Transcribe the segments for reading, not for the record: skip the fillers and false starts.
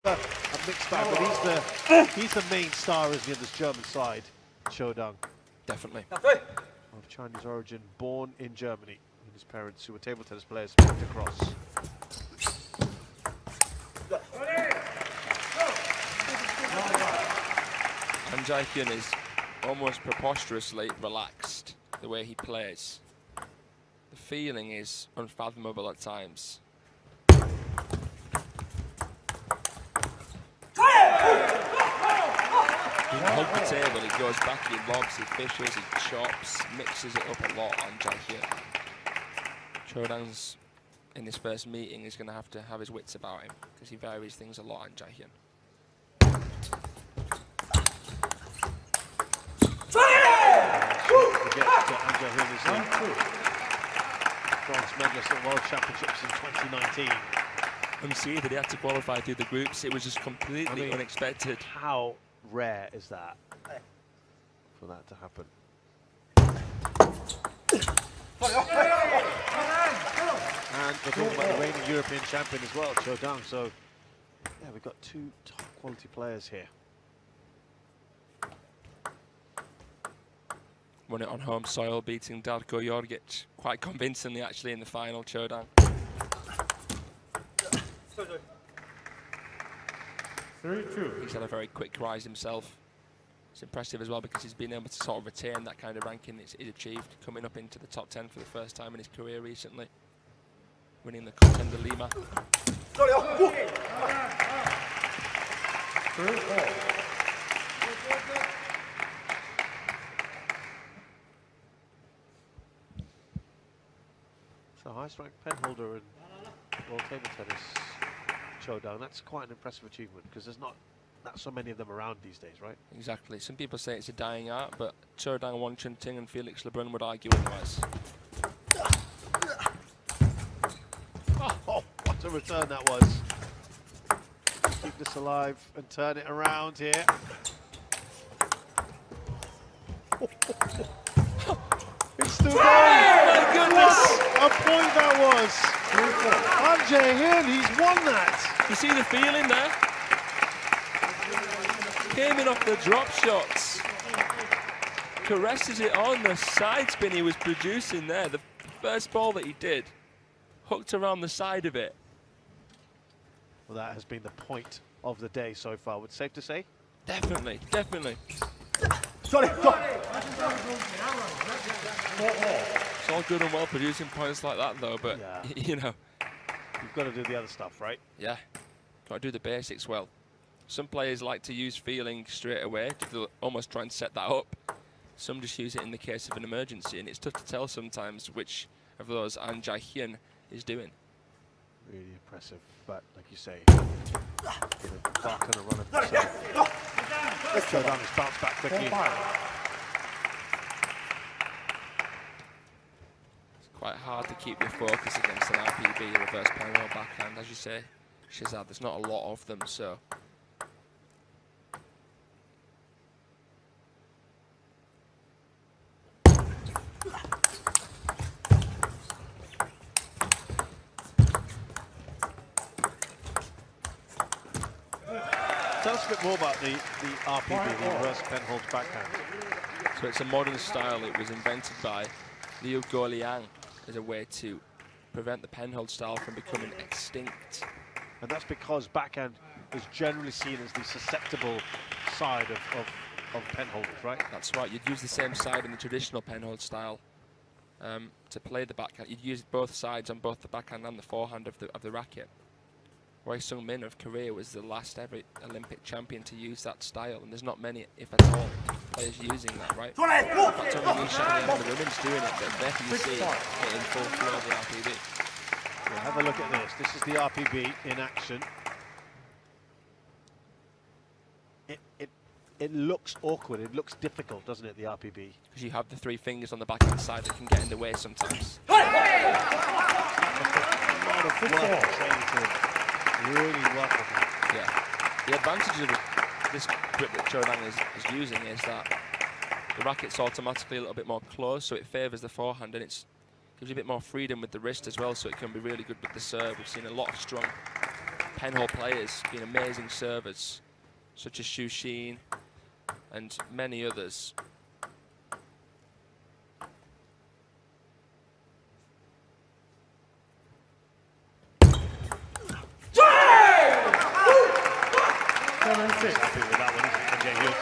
A mixed bag, but he's the main star, isn't he, of this German side, Chih-Yuan. Definitely. Of Chinese origin, born in Germany, with his parents who were table tennis players moved across. And Jaehyun is almost preposterously relaxed the way he plays. The feeling is unfathomable at times. He can hug the table, he goes back, he lobs, he fishes, he chops, mixes it up a lot on Jaehyun. Chih-Yuan's in this first meeting is going to have his wits about him because he varies things a lot on Jaehyun. Jaehyun is the bronze medalist at World Championships in 2019. And see that he had to qualify through the groups, it was just completely unexpected. How rare is that for that to happen? And we're talking about the reigning European champion as well, Chih-Yuan. So, yeah, we've got two top quality players here. Won it on home soil, beating Darko Jorgic quite convincingly actually in the final, Chih-Yuan. He's had a very quick rise himself. It's impressive as well because he's been able to sort of retain that kind of ranking he's achieved, coming up into the top 10 for the first time in his career recently, winning the Contender Lima. So highest ranked pen holder in world table tennis, Chih-Yuan. That's quite an impressive achievement because there's not so many of them around these days, right? Exactly. Some people say it's a dying art, but Chih-Yuan, Wang Chunting and Felix Lebrun would argue otherwise. Oh, what a return that was. Keep this alive and turn it around here. It's still going. Oh my goodness! What a point that was. And Jaehyun, he's won that. You see the feeling there? Came in off the drop shots. Caresses it on the side spin he was producing there. The first ball that he did, hooked around the side of it. Well, that has been the point of the day so far. Would safe to say? Definitely, definitely. It's all good and well producing points like that though, but yeah. You know. You've got to do the other stuff, right? Yeah, got to do the basics well. Some players like to use feeling straight away to almost try and set that up. Some just use it in the case of an emergency, and it's tough to tell sometimes which of those An Jaehyun is doing. Really impressive, but like you say, back on a run of himself. Chih-Yuan has bounced back quickly. It's quite hard to keep your focus against an RPB, reverse parallel backhand. As you say, Shazad, there's not a lot of them, so. Tell us a bit more about the RPB, the reverse pen holds backhand. So it's a modern style. It was invented by Liu Guoliang as a way to prevent the pen hold style from becoming extinct. And that's because backhand is generally seen as the susceptible side of pen holders, right? That's right. You'd use the same side in the traditional pen hold style to play the backhand. You'd use both sides on both the backhand and the forehand of the racket. Wei Sung-min of Korea was the last ever Olympic champion to use that style, and there's not many, if at all, players using that, right? In fact, only Nisha and the women's doing it, but there you see it in full flow of the RPB. Yeah, have a look at this. This is the RPB in action. It looks awkward, it looks difficult, doesn't it, the RPB? Because you have the three fingers on the backhand side that can get in the way sometimes. A lot of work training to really work on that. Yeah. The advantage of this grip that Chih-Yuan is using is that the racket's automatically a little bit more closed, so it favours the forehand, and it gives you a bit more freedom with the wrist as well, so it can be really good with the serve. We've seen a lot of strong penhole players, being amazing servers, such as Chih-Yuan and many others. Happy with that one, isn't he, Jaehyun?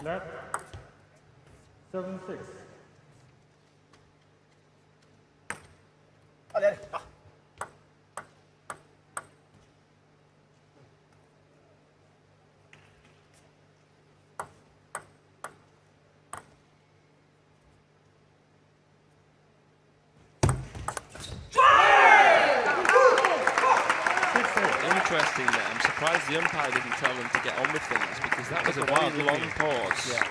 Left, 7-6. Interesting there. I'm surprised the umpire didn't tell them to get on with things, because that was a very long pause. Yeah.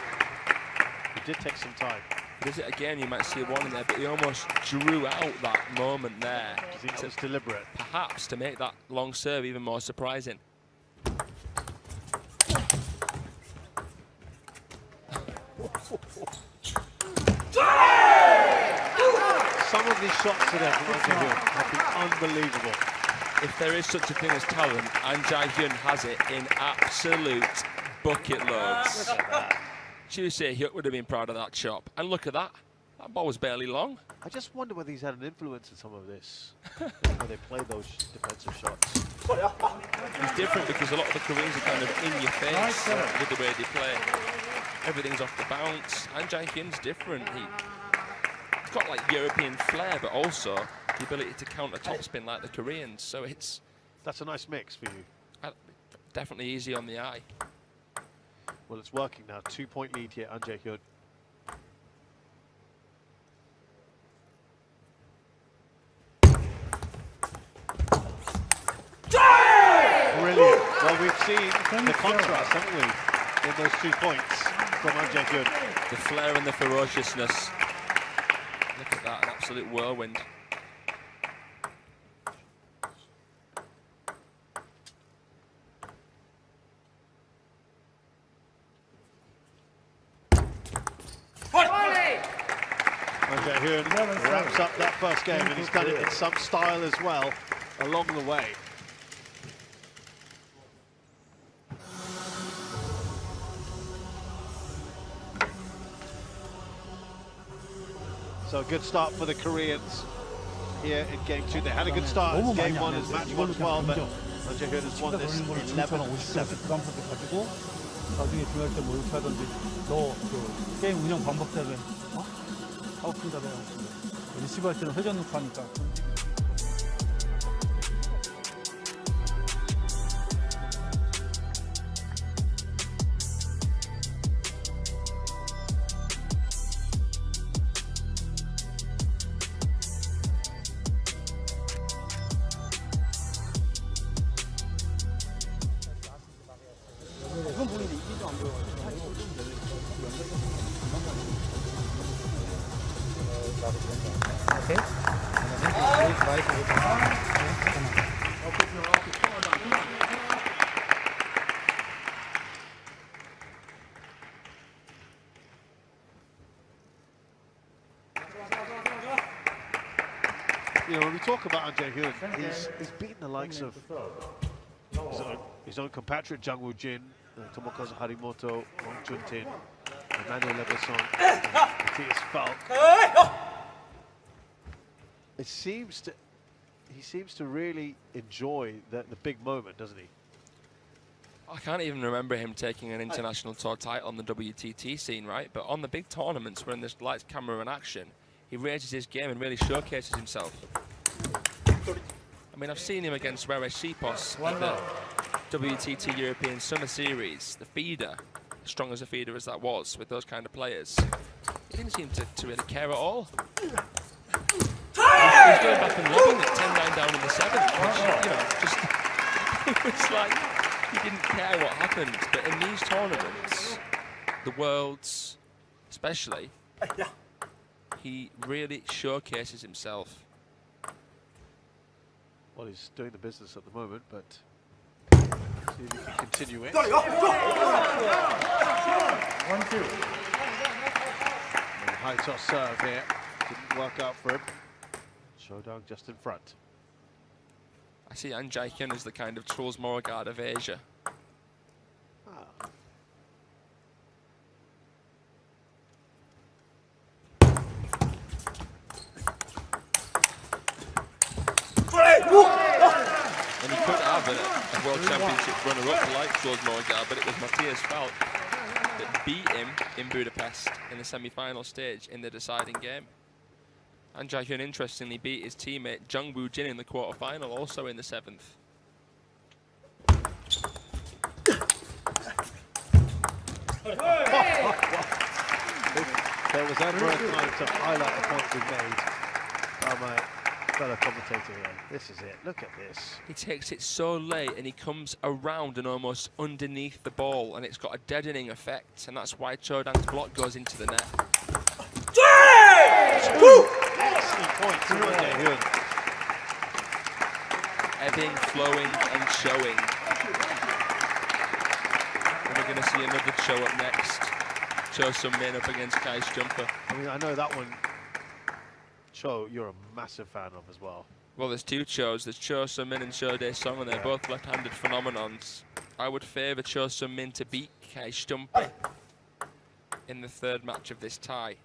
It did take some time. Does it again, you might see one in there, but he almost drew out that moment there. Do you think that was deliberate? Perhaps to make that long serve even more surprising. Some of these shots today have been unbelievable. If there is such a thing as talent, and Jaehyun has it in absolute bucket loads. Look at that. Jaehyun would have been proud of that chop. And look at that. That ball was barely long. I just wonder whether he's had an influence in some of this. How they play those defensive shots. It's different because a lot of the Koreans are kind of in your face with the way they play. Everything's off the bounce. And Jaehyun's different. He's got like European flair, but also the ability to counter topspin like the Koreans. So it's... That's a nice mix for you. Definitely easy on the eye. Well, it's working now. 2-point lead here on Jaehyun. Brilliant. Well, we've seen the contrast, haven't we, in those 2 points from Jaehyun. The flair and the ferociousness. Look at that, an absolute whirlwind. Jaehyun wraps up that first game, and he's done it in some style as well along the way. So a good start for the Koreans here in game 2. They had a good start in game 1 as match 1 as well, but Jaehyun has won this 11-7. 나중에 중요할 때 뭐 이렇게 하던지 너 그 게임 운영 방법대로 하고 푼다 내가 리시브 할 때는 회전 넣고 하니까 이건 보이는데 이게 안 보여. Okay. You know, when we talk about Jaehyun, he's beaten the likes of his own compatriot Jang Woo-jin, Tomokazu Harimoto, Wang Chun-tin, Emmanuel Leveson, Matthias Falk. He seems to really enjoy the big moment, doesn't he? I can't even remember him taking an international tour title on the WTT scene, right? But on the big tournaments, when there's lights, camera, and action, he raises his game and really showcases himself. I mean, I've seen him against Rere Sipos at the WTT European Summer Series, the feeder, as strong as a feeder as that was, with those kind of players. He didn't seem to really care at all. He was going back and lobbing it 10-9 down in the 7th, which, you know, just... it's like he didn't care what happened. But in these tournaments, the Worlds especially, he really showcases himself. Well, he's doing the business at the moment, but see if he can continue it. 1-2. And high toss serve here. Didn't work out for him. Showdown just in front. I see Jaehyun as the kind of Truls Morgard of Asia. Ah. And he could have a World Championship runner-up like Truls Morgard, but it was Matthias Falk that beat him in Budapest in the semi-final stage in the deciding game. And Jaehyun interestingly beat his teammate Jung Woo Jin in the quarter-final, also in the 7th. There was ever a time to highlight the point we made by my fellow commentator here. This is it. Look at this. He takes it so late and he comes around and almost underneath the ball, and it's got a deadening effect, and that's why Chodan's block goes into the net. Excellent point to Jaehyun. Ebbing, flowing and showing. And we're going to see another show up next. Cho Sung-min up against Kai's jumper. I mean, I know that one, Cho, you're a massive fan of as well. Well, there's two Chos. There's Cho Sung-min and Cho Dae-sung, and they're both left-handed phenomenons. I would favour Cho Sung-min to beat Kai's jumper in the third match of this tie.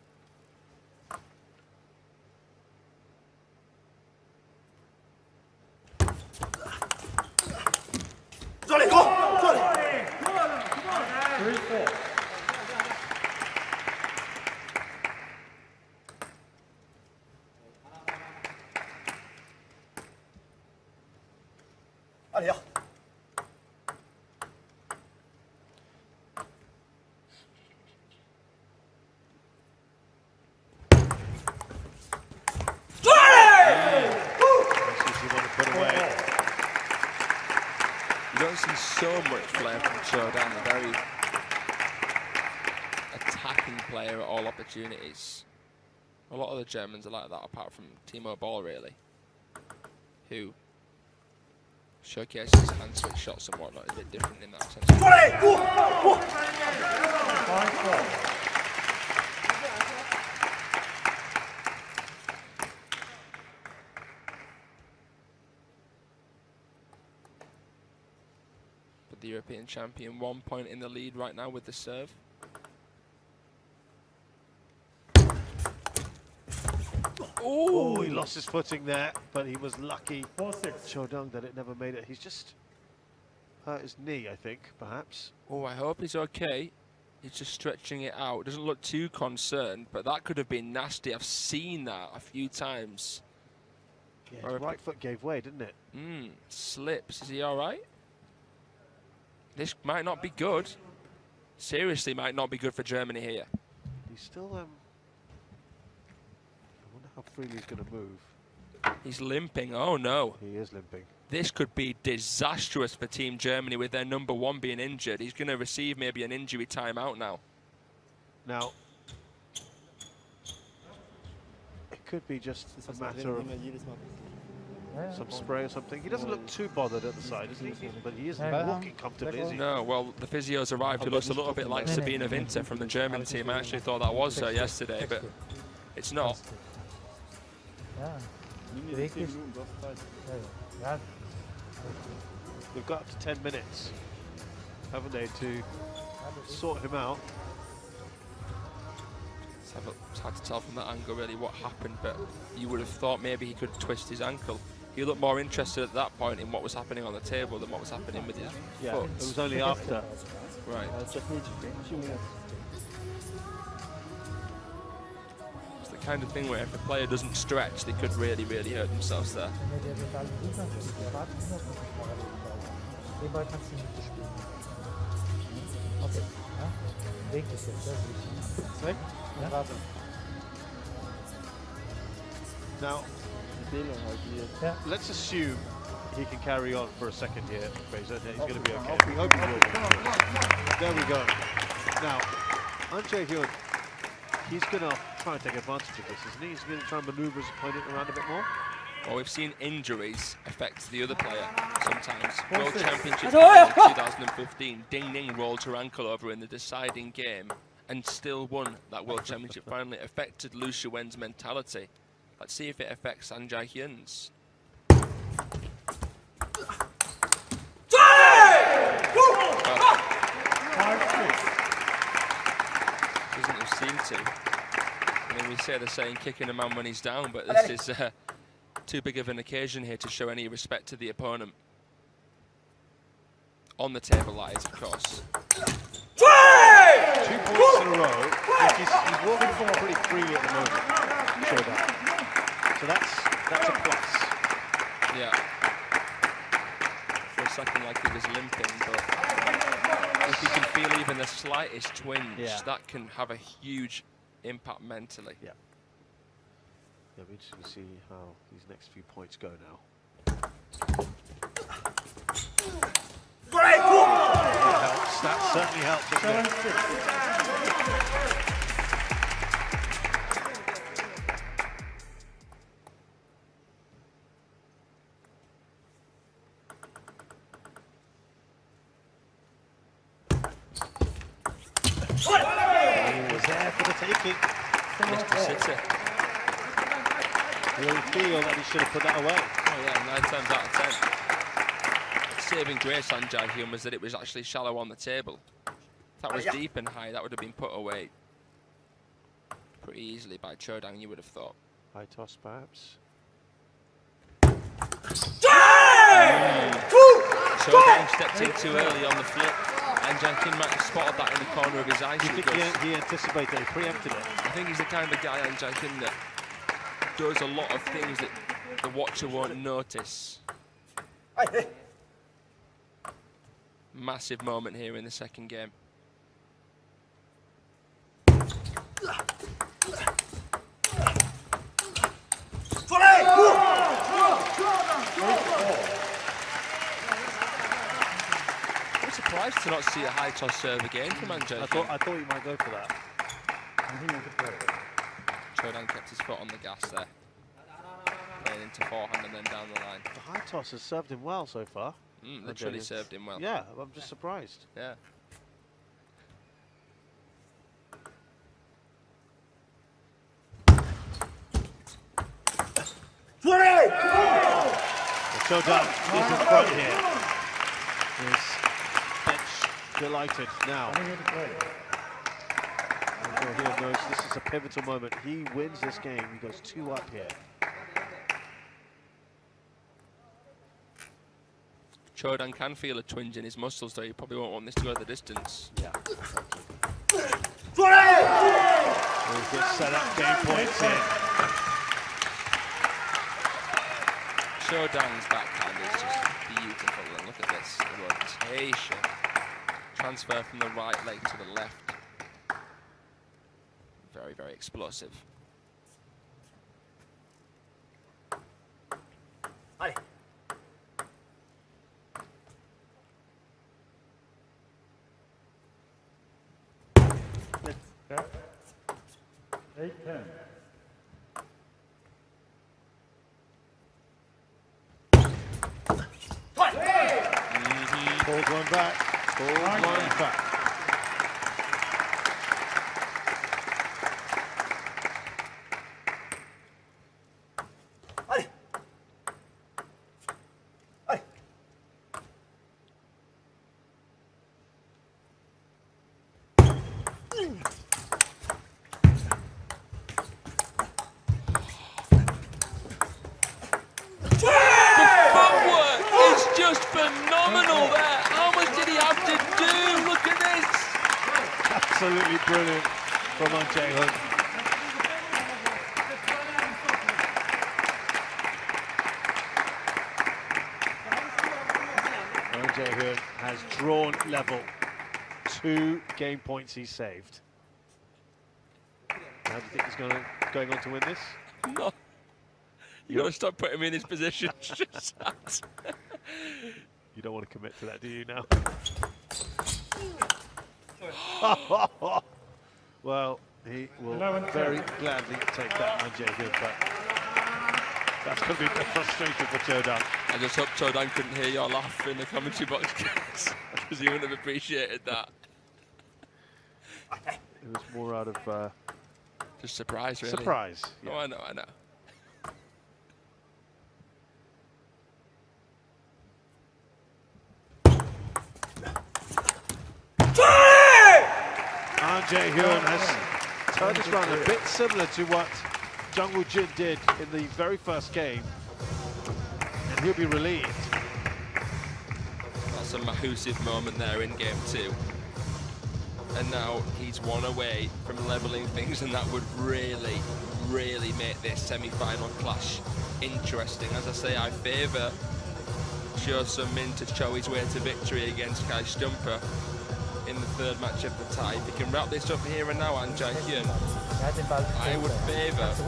You don't see so much flair from Chodan, a very attacking player at all opportunities. A lot of the Germans are like that, apart from Timo Boll, really, who showcases hand switch shots and whatnot. Is a bit different in that sense. The European champion 1 point in the lead right now with the serve. Oh, he lost his footing there, but he was lucky, Chodong, that it never made it. He's just hurt his knee, I think, perhaps. Oh, I hope he's okay. He's just stretching it out. Doesn't look too concerned, but that could have been nasty. I've seen that a few times. Yeah, his right foot gave way, didn't it? Slips. Is he all right? This might not be good. Seriously, might not be good for Germany here. He's still, I wonder how freely he's going to move. He's limping. Oh, no. He is limping. This could be disastrous for Team Germany with their number one being injured. He's going to receive maybe an injury timeout now. Now, it could be just a matter of some spray or something. He doesn't look too bothered at the side, is he? But he isn't walking comfortably, is he? No, well, the physio's arrived who looks a little bit like Sabina Winter from the German team. I actually thought that was her yesterday, but it's not. They've got up to 10 minutes, haven't they, to sort him out. It's hard to tell from that angle really what happened, but you would have thought maybe he could twist his ankle. He looked more interested at that point in what was happening on the table than what was happening with his foot. It was only after. Right. It's the kind of thing where if a player doesn't stretch, they could really, really hurt themselves there. Now, let's assume he can carry on for a second here, Fraser. He's going to be okay. We hope he will. There we go. Now, Jaehyun, he's going to try and take advantage of this, isn't he? He's going to try and maneuver his opponent around a bit more. Well, we've seen injuries affect the other player sometimes. World Championship in 2015, Ding Ning rolled her ankle over in the deciding game and still won that World Championship final. It affected Lu Shiwen's mentality. Let's see if it affects Jaehyun's. Doesn't have seemed to. I mean, we say the saying, kicking a man when he's down, but this is too big of an occasion here to show any respect to the opponent. On the table, that is, of course. 2 points in a row. He's walking forward pretty freely at the moment. Show that. So that's a plus. Yeah. For a second, like he was limping, but if you can feel even the slightest twinge, that can have a huge impact mentally. Yeah. Yeah, we're just going to see how these next few points go now. That helps. That certainly helps. He was there for the taking. Mr. City. Really feel that he should have put that away. Oh yeah, 9 times out of 10. Saving grace on Jaehyun was that it was actually shallow on the table. If that was deep and high, that would have been put away pretty easily by Chodang, you would have thought. High toss, perhaps. Chodang stepped in too early on the flip, and Jaehyun might have spotted that in the corner of his eye. Do you think he anticipated, he preempted it? I think he's the kind of guy, Jaehyun, that does a lot of things that the watcher won't notice. Massive moment here in the second game. I'm surprised to not see a high toss serve again from Jaehyun. I thought he might go for that. Chih-Yuan kept his foot on the gas there. Playing into forehand and then down the line. The high toss has served him well so far. Literally served him well. Yeah, I'm just surprised. Yeah. Chih-Yuan is in front here. His bench delighted now. Jaehyun knows this is a pivotal moment. He wins this game, he goes 2 up here. Chih-Yuan can feel a twinge in his muscles, though. He probably won't want this to go the distance. Yeah. He's just set up game points in. Chih-Yuan's backhand is just beautiful. And look at this rotation. Transfer from the right leg to the left. Very, very explosive. Aye. Yeah. 8-10. Pulls one back. Pulls one back. Absolutely brilliant from Jaehyun. Jaehyun has drawn level. 2 game points he's saved. How do you think he's going on to win this? No. You got to stop putting me in this position. You don't want to commit to that, do you now? Well, he will very gladly take that on Jaehyun, but That's going to be a bit frustrating for Cho-Dang. I just hope Cho-Dang couldn't hear your laugh in the commentary box, because he wouldn't have appreciated that. It was more out of just surprise, really. surprise. Yeah. Oh, I know, I know. And Jaehyun has turned this round a bit similar to what Jung Woo-jin did in the very first game. And he'll be relieved. That's a massive moment there in game 2. And now he's one away from levelling things, and that would really, really make this semi-final clash interesting. As I say, I favour Cho Sung-min to show his way to victory against Kai Stumper in the third match of the tie. If he can wrap this up here and now, and Jaehyun, I would favour the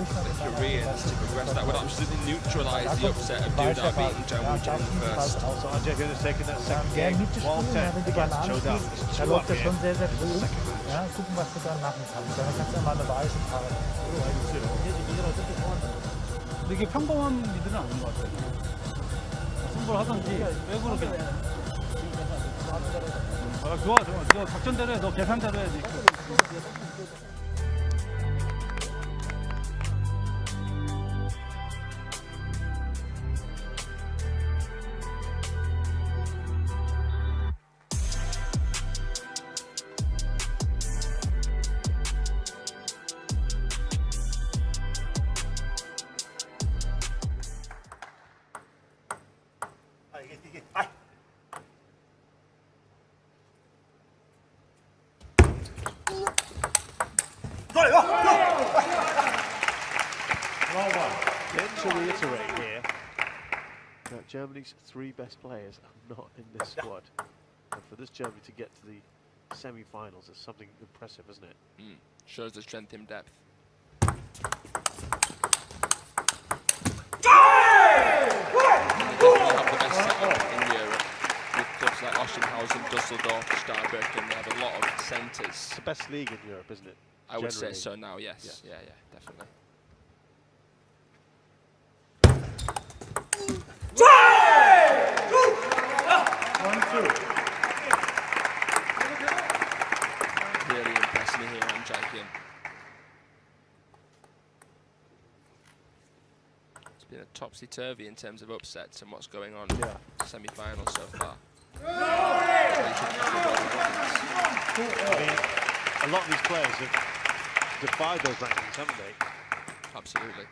Koreans to progress. That would absolutely neutralise the upset of Duda beating Jung Woo-jin in the first. So Jaehyun has taken that second game, 12-10 against Cho-Dang. It's Da two up läuft er here. schon sehr, sehr This is früh. the second match. Ja, gucken, was du dann machen kannst. Dann kannst du mal eine Weise fahren. 근데 이게 평범한 리드는 아닌 것 같아요. 승부를 하든지 왜 그러게. 아, 좋아. 너 작전대로 해. 너 계산대로 해야지. Again, to reiterate here that Germany's 3 best players are not in this squad. And for this Germany to get to the semi-finals is something impressive, isn't it? Shows the strength in depth. They definitely have the best setup in Europe, with clubs like Oschenhausen, Dusseldorf, Starbuck, and they have a lot of centres. It's the best league in Europe, isn't it? I would say Generally. so now, yes. Yes. Yeah, definitely. Really impressed me here on Jaehyun. It's been a topsy-turvy in terms of upsets and what's going on in the semi-final so far. I mean, a lot of these players have defied those rankings, haven't they? Absolutely.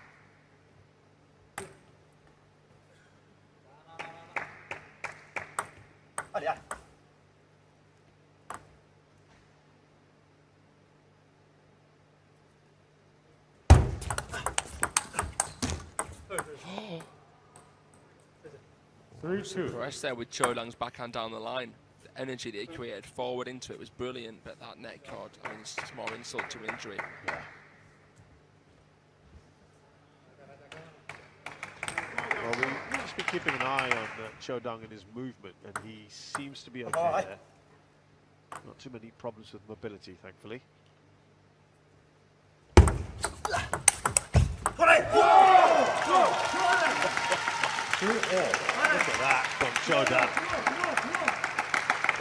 Impressed there with Cho-Dang's backhand down the line. The energy that he created forward into it was brilliant, but that neck cord, I mean, it's just more insult to injury. Yeah. Well, we'll just be keeping an eye on Cho-Dang and his movement, and he seems to be okay there. Not too many problems with mobility, thankfully. Look at that from Cho-Dang.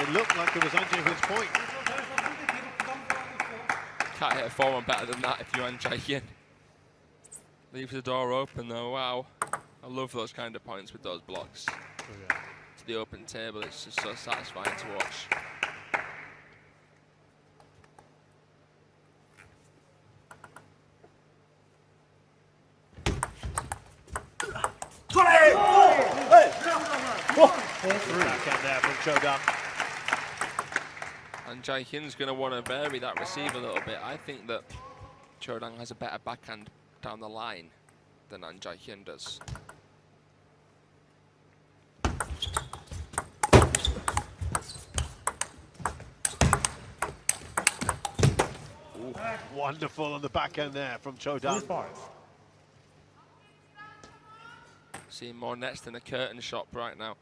It looked like it was Jaehyun's point. Can't hit a forehand better than that if you're Jaehyun. Leaves the door open though, wow. I love those kind of points with those blocks. Oh, yeah. To the open table, it's just so satisfying to watch. Backhand there from Cho-Dang. And Jaehyun's going to want to vary that receive a little bit. I think that Cho-Dang has a better backhand down the line than Jaehyun does. Ooh, wonderful on the backhand there from Cho-Dang. Seeing more nets than a curtain shop right now.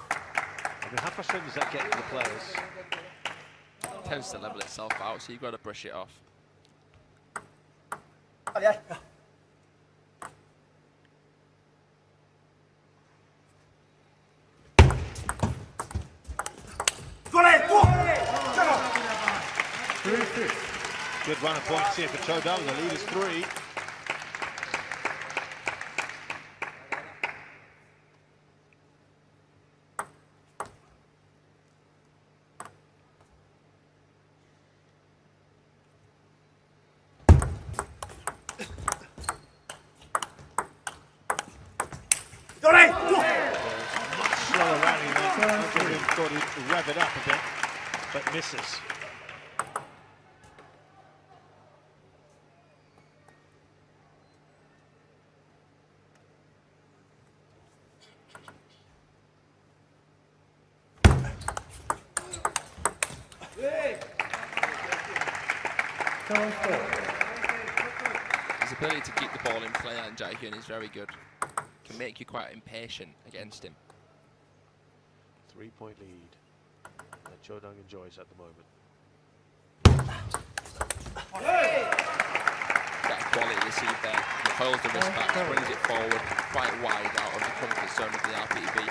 I mean, how frustrating does that get for the players? Tends to level itself out, so you've got to brush it off. Good run of points here for Cho-Dang. The lead is 3. Slower rally there. Thought he'd rev it up a bit, but misses. His ability to keep the ball in play on Jaehyun is very good. Can make you quite impatient against him. 3-point lead that Cho-Dang enjoys at the moment. That quality receive there. He holds the wrist back, brings it forward quite wide out of the comfort zone of the RPB.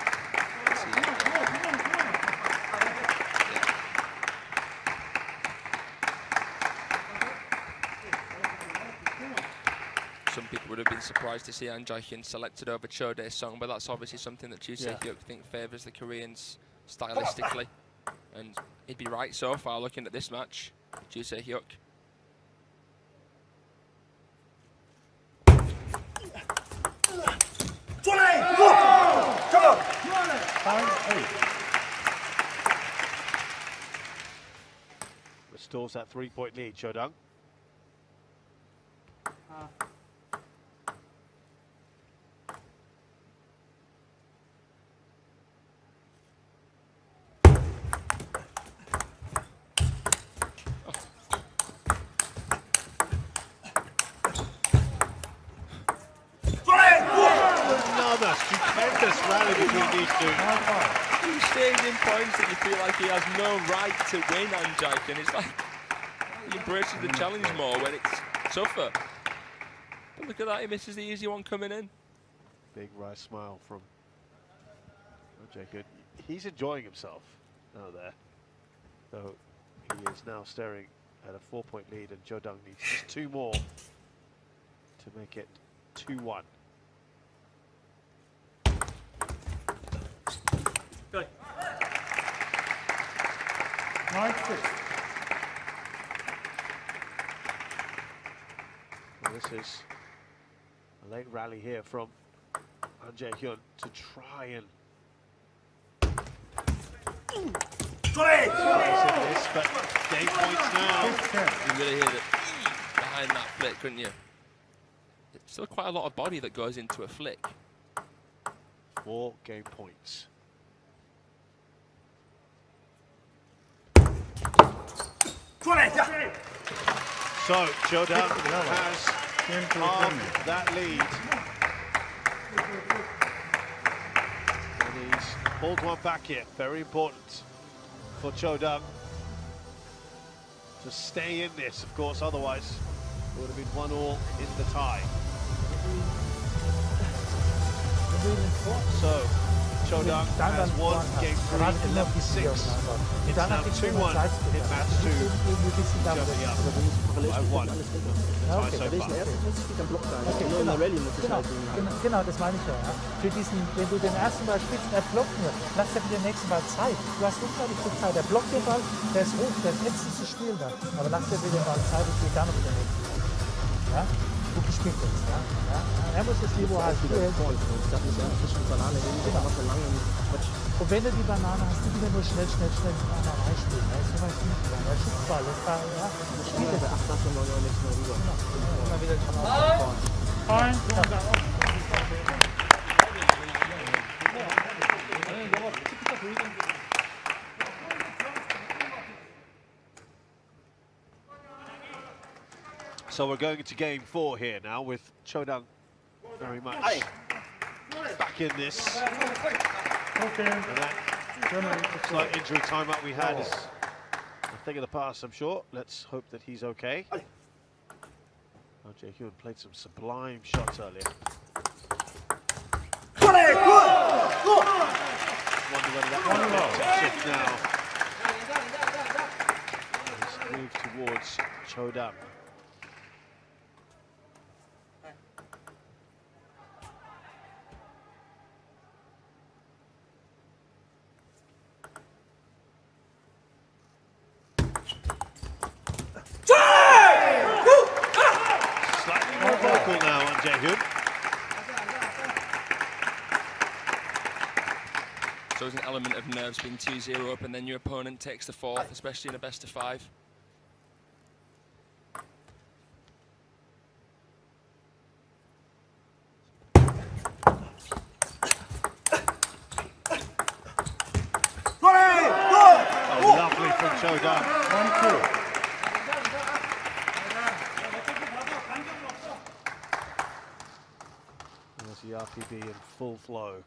Some people would have been surprised to see Jaehyun selected over Cho Dae-sung, but that's obviously something that Joo Se-hyuk think favours the Koreans stylistically. And he'd be right so far looking at this match, Joo Se-hyuk. Restores that 3-point lead, Cho-Dang. Another stupendous rally between these two. He stays in points that you feel like he has no right to win on Jaehyun. It's like he embraces the challenge more when it's tougher. But look at that, he misses the easy one coming in. Big wry smile from Jaehyun. He's enjoying himself now there. So he is now staring at a 4-point lead, and Cho-Dang needs just 2 more to make it 2-1. Good. 9-6. Well, this is a late rally here from Jaehyun to try and this, but game points now. You really hit it behind that flick, couldn't you? It's still quite a lot of body that goes into a flick. 4 game points. So Cho-Dang has halved that lead. And he's pulled one back here. Very important for Cho-Dang to stay in this, of course, otherwise it would have been 1-1 in the tie. So Cho-Dang has won game 3, 11-6. It's now 2-1 in match 2. Germany up 5-1. Tie so far. Genau, das meine ich ja. Für diesen, wenn du den ersten Ball spielst, er blockt nur, lass er für den nächsten Ball Zeit. Du hast unglaublich viel Zeit. Er blockt den Ball, der ist hoch, der ist ätzend zu spielen da. Aber lass dir wieder mal Zeit und spiel dann noch den nächsten. Ja? Gut gespielt jetzt. Ja? Ja? Er muss das Niveau halt spielen. Und wenn du die Banane hast, du wieder nur schnell die Banane reinspielen. Ja? So weit nicht. Der Schutzball, das war, ja. Spiel das. Immer wieder kann aufbauen. So we're going into game 4 here now with Cho-Dang very much back in this. Okay. And that slight injury timeout we had is a thing of the past, I'm sure. Let's hope that he's okay. Jaehyun played some sublime shots earlier. Good! Wonder whether that will shift now. Let's move towards Cho-Dam. Slightly more vocal now on Jaehyun. So there's an element of nerves being 2-0 up, and then your opponent takes the fourth, especially in a best of 5. Oh, lovely from Cho-Dam. 1-2. There's the RPB in full flow.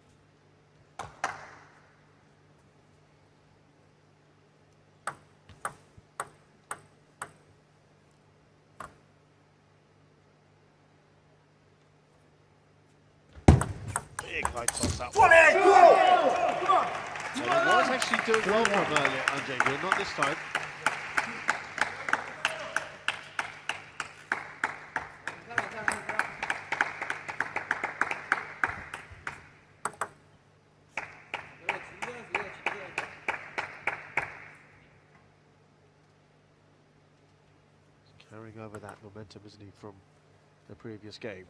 Big high toss up. Well, it was actually doing well from earlier on Jaehyun, not this time. Carrying over that momentum, isn't he, from the previous game?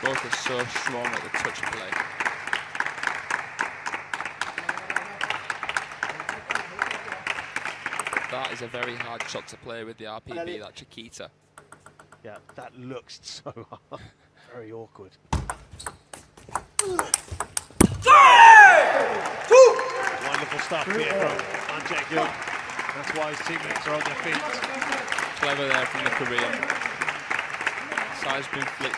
Both are so strong at the touch play. That is a very hard shot to play with the RPB, that Chiquita. Yeah, that looks so hard. Very awkward. Wonderful stuff here from Jaehyun. That's why his teammates are on their feet. Clever there from the Korean. Side spin flick.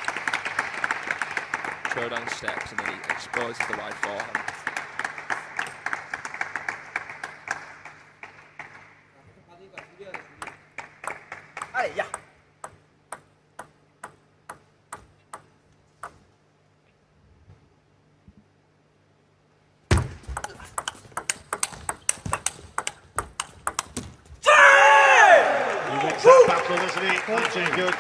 Throw down steps, and then he exposes the wide forehand. That battle, isn't he? Jaehyun.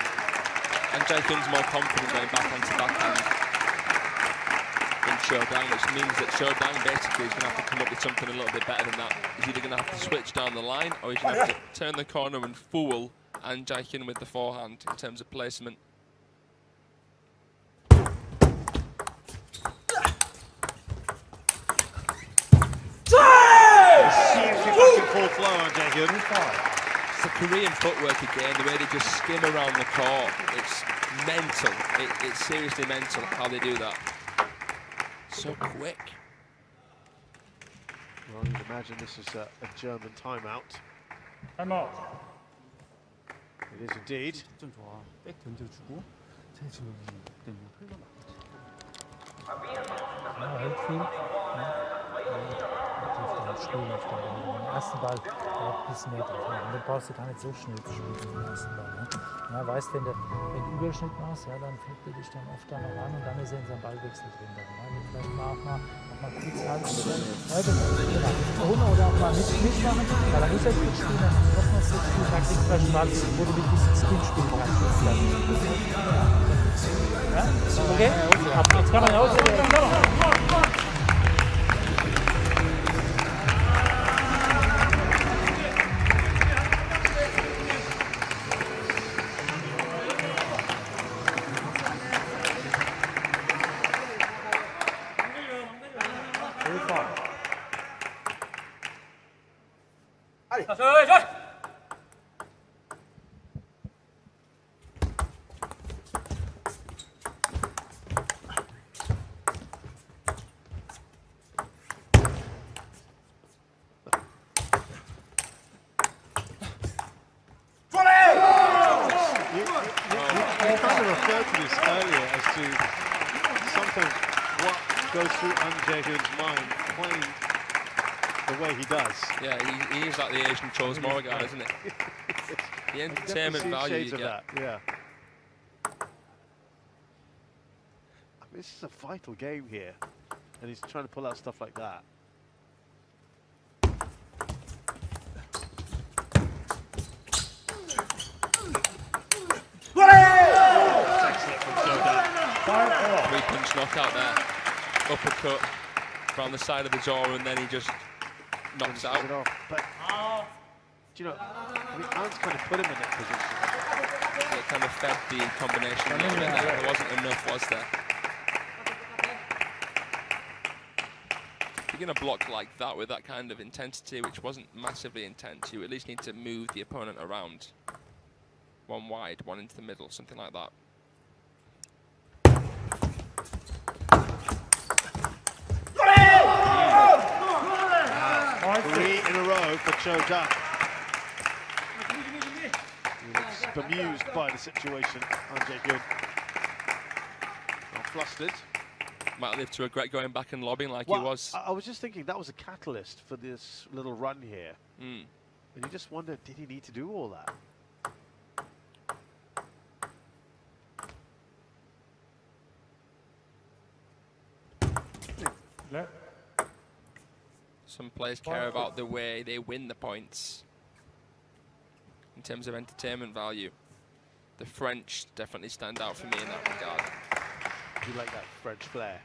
And Jaehyun's more confident going back onto backhand than Cho-Dam, which means that Cho-Dam basically is going to have to come up with something a little bit better than that. He's either going to have to switch down the line, or he's going to have to turn the corner and fool and Jaehyun with the forehand in terms of placement. Seems to be back in full flow on Jaehyun. It's the Korean footwork again, the way they just skim around the court. It's mental. It's seriously mental how they do that. So quick. Well, you'd imagine this is a German timeout. Time out. It is indeed. 좀 좋아. 백 던져주고 제 지금 흘러 Spielen auf den ersten Ball bis Meter. Und den brauchst du gar nicht so schnell zu spielen den ersten Ball. Ne? Ja, weißt, wenn du Überschnitt machst, ja, dann fällt er dich dann oft da noch an und dann ist er in seinem Ballwechsel drin. Dann, ja, vielleicht auch mal kurz halten. Ja, genau. Oder auch mal mitmachen, weil dann muss er gut spielen, dann muss noch so spielen, dann kriegst du vielleicht mal, wo du wirklich ein Spin spielen kannst. Ja? Okay? Jetzt kann man ja auch Sometimes what goes through Jaehyun's mind playing the way he does. Yeah, he is like the Asian Charles Moore guy, isn't it? The entertainment value you get. That, yeah. I mean, this is a vital game here, and he's trying to pull out stuff like that. Excellent from Chih-Yuan. 3-punch knockout there. Uppercut around the side of the jaw, and then he just knocks out. It off. But, do you know, I mean, Ant's kind of put him in that position. It kind of fed the combination a little bit there. There wasn't enough, was there? If you're going to block like that with that kind of intensity, which wasn't massively intense, you at least need to move the opponent around. One wide, one into the middle, something like that. 3 in a row for Chih-Yuan. He looks bemused by the situation on Jaehyun. Not flustered. Might live to regret going back and lobbing like he was. I was just thinking that was a catalyst for this little run here. And you just wonder, did he need to do all that? Some players care about the way they win the points in terms of entertainment value. The French definitely stand out for me in that regard. You like that French flair?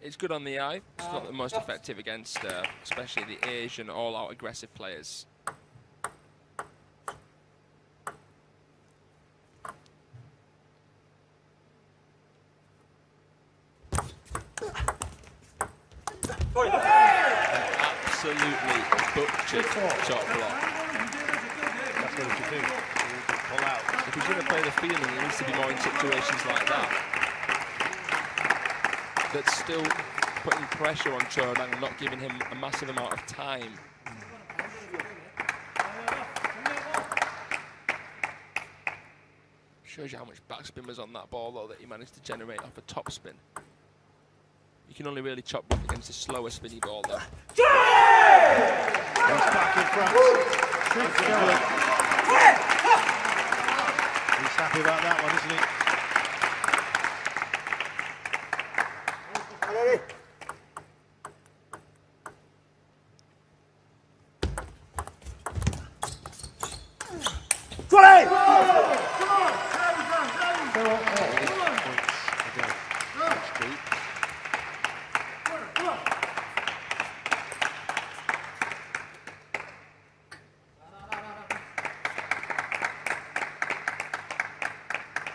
It's good on the eye. It's not the most effective against especially the Asian all-out aggressive players. Absolutely butchered shot block. That's what he should do. Pull out. If he's going to play the feeling, he needs to be more in situations like that. That's still putting pressure on Chih-Yuan and not giving him a massive amount of time. Shows you how much backspin was on that ball, though, that he managed to generate off a top spin. You can only really chop block against a slower spinny ball, though. He's back in front. He's happy about that one, isn't he?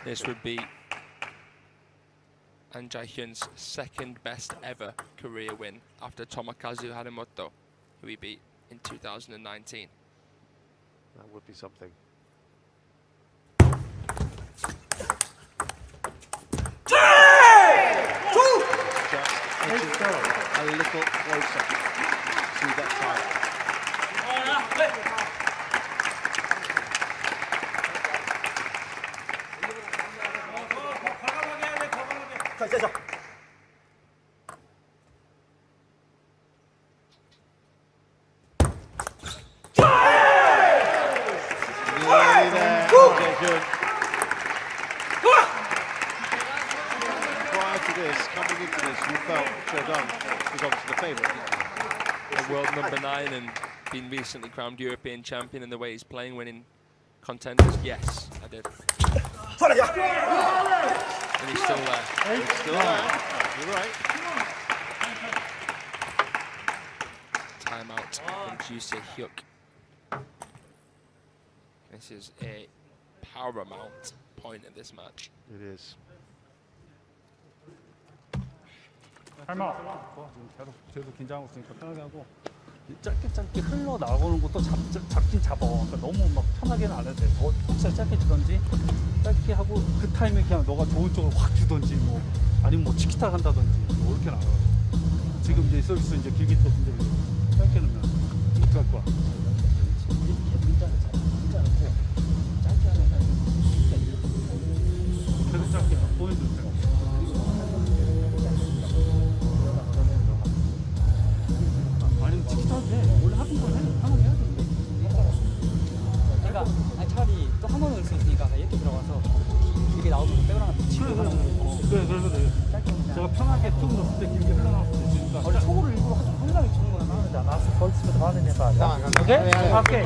This would be Jaehyun's second best ever career win after Tomokazu Harimoto, who he beat in 2019. That would be something. Just a little closer to that time. Coming into this, you felt Chih-Yuan was obviously the favourite. The world #9 and been recently crowned European champion, and the way he's playing, winning contenders. Yes, I did. And he's still there. He's still there. You're right. Timeout from Jaehyun. This is a paramount point of this match. It is. 할마. 지금 계속 긴장하고 있으니까 편하게 하고 짧게 흘러나오는 것도 잡긴 잡아. 그러니까 너무 막 편하게는 안 해도 돼. 더 혹시 짧게 주던지 짧게 하고 그 타임에 그냥 너가 좋은 쪽으로 확 주던지 뭐 아니면 뭐 치키타 한다든지 뭐 이렇게 나가. 지금 이제 서비스 이제 길게 또 이제 짧게 넣으면 어떻게 할 거야? 짧게 하면 계속 짧게 보여줄 때. 아니면 치키타 돼. 원래 그러니까 이렇게 들어가서 이게 나오면 백그라운드 치고 하는 거. 그래. 짧게 그냥. 제가 편하게 툭 넣었을 때 길게 흘러나올 수도 있으니까. 원래 초구를 일부러 항상 치는 거야. Da machst du Volksvertrauen in den Ball. Ja? Okay? Okay.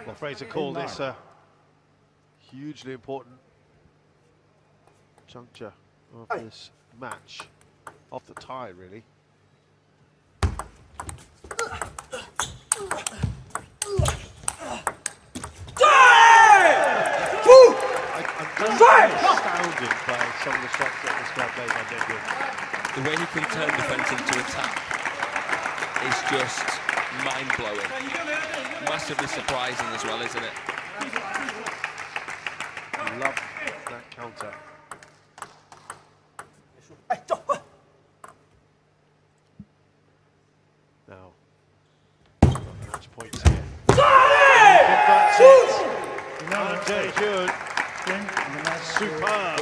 Well, Fraser called this a hugely important juncture of this match, off the tie, really. I'm astounded by some of the shots that this guy played by Jaehyun. The way he can turn defence into attack is just mind-blowing. Massively surprising as well, isn't it? Love that counter. Now, match points here. Converts it. And Jaehyun, superb.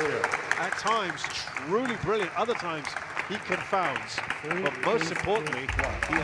At times, truly brilliant. Other times, he confounds. But most importantly, he is